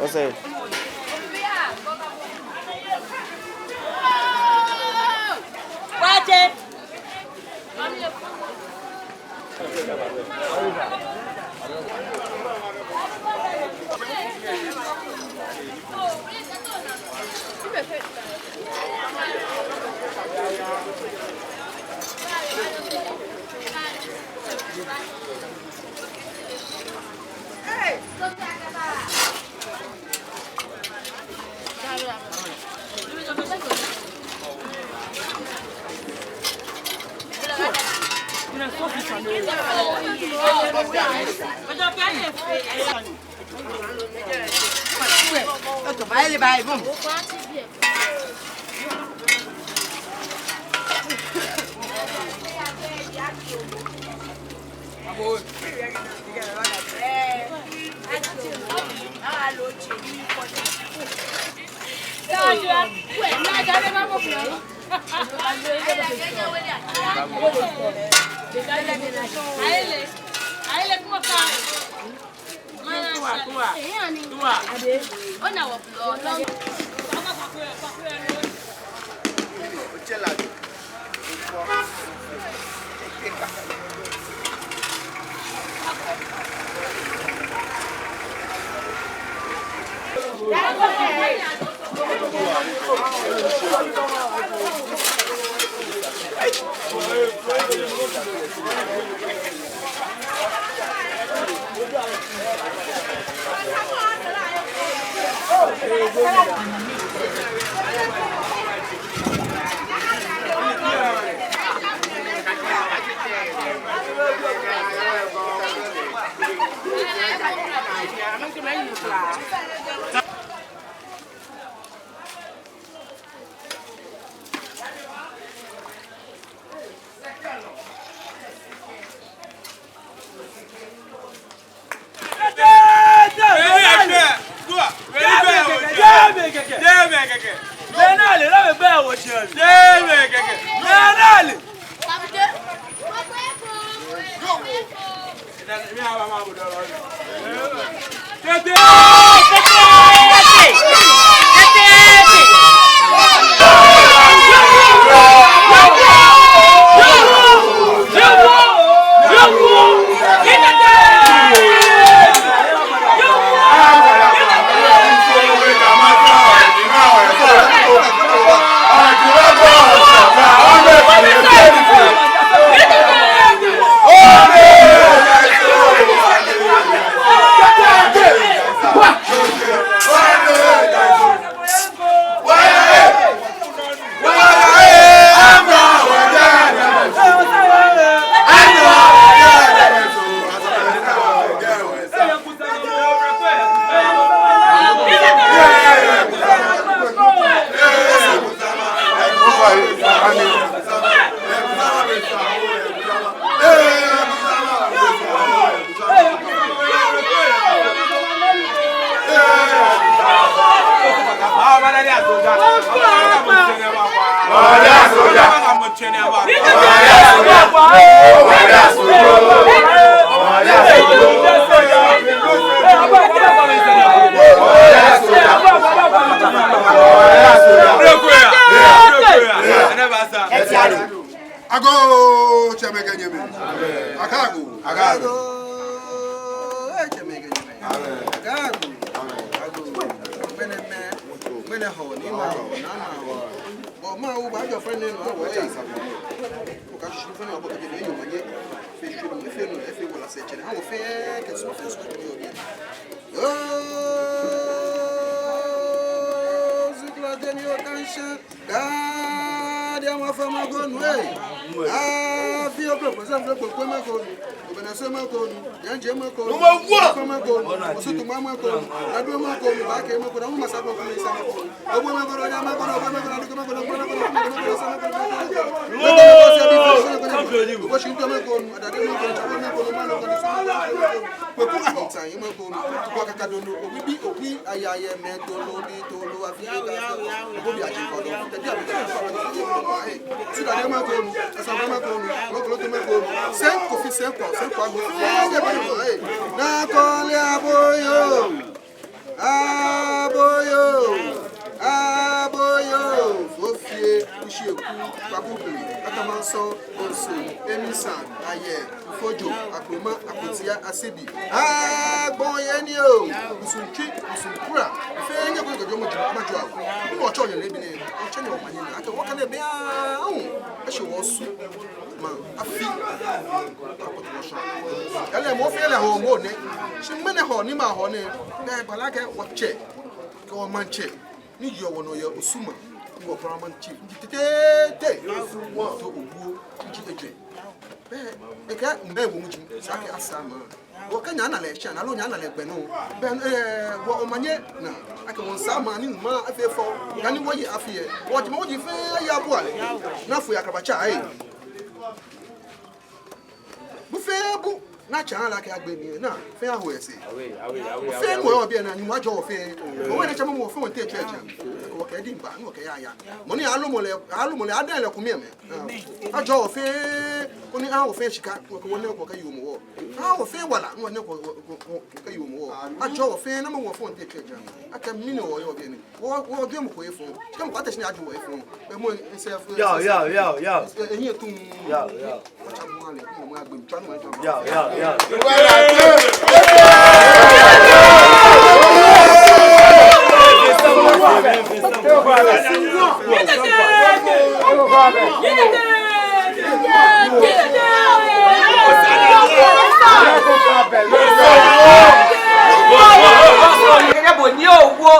What's that? Watch it. Let's go. Ago chameganyeme. Akago. Chameganyeme. Akago. Mene ho ni ma na ho. Bo ma u ba jo friend no wo e. Ko ka shi friend abo ke ni yo manye. Fe shi no fe no e fe wala se chere. Ha wo fe ke so fe so ko yo bien. Zikla denio kansha. Dia ma fa ma go no e. Fi o pro za fle ko ma go. O bena so ma go. Yan je ma go. Ma go. O so tu ma go. La do ma go ba ke ma go na ma sa go ko sa ma go. O bo ma go ya ma go ma go na ko ma go na ko ma go sa ma go. O shi to ma go da de ma go cha ma go ma go sa ma go. Ko ku a ta yin ma go ko ka ka do no o bi ayaye me do lo bi to lo a fi ka. O bi a ji ko do. Te dia bi ka fa ma go. Si da de ma go sa ma go no ko to ma go. Sen ko fi sen ko ago. Na ko le aboyo. Fofie usheku babubuli atamanso onso emisan aye fojo akroma akotia asebi agbon ye ni o usunchi usunkura fe nye ko gojo mo majo ako mo ocho ye lebi ni ocho ni o manye na ake wo kana be ahun e se wo su ma afi yale mo fe le ho mo ne se mene ho ni ma ho ne be balake wo che ko manche ni yo wono ye osuma wo paraman chief tete wo to obuo nchi eje be e ka mbe wo muchi sake asama wo kanya na le sha na lo nya na le gbe no be wo omanye na ake won sama ni ma afefo yani wo yi afie wo ti mo ji fe ya bo ale na fu ya kabacha ai bu fe bu na cha la ka agbe ni na fe aho ese fe mo obi na ni wa jo fe o we na cha mo fe won te church o ke di mba no ke ya mo ni alumole adan le ku mi me a jo fe o ni aho fe shika ko won ne ko ka yumo wo aho fe wala no ne ko ka yumo wo a jo fe na mo wo fe won te church aka mi no yo obi ni wo ge mo ko e fo ke mo ka te ni aju wo e fo e mo se fe yo eyin tun yo o cha mo ale mo agbe mi tanu yo Kenya bo ni owo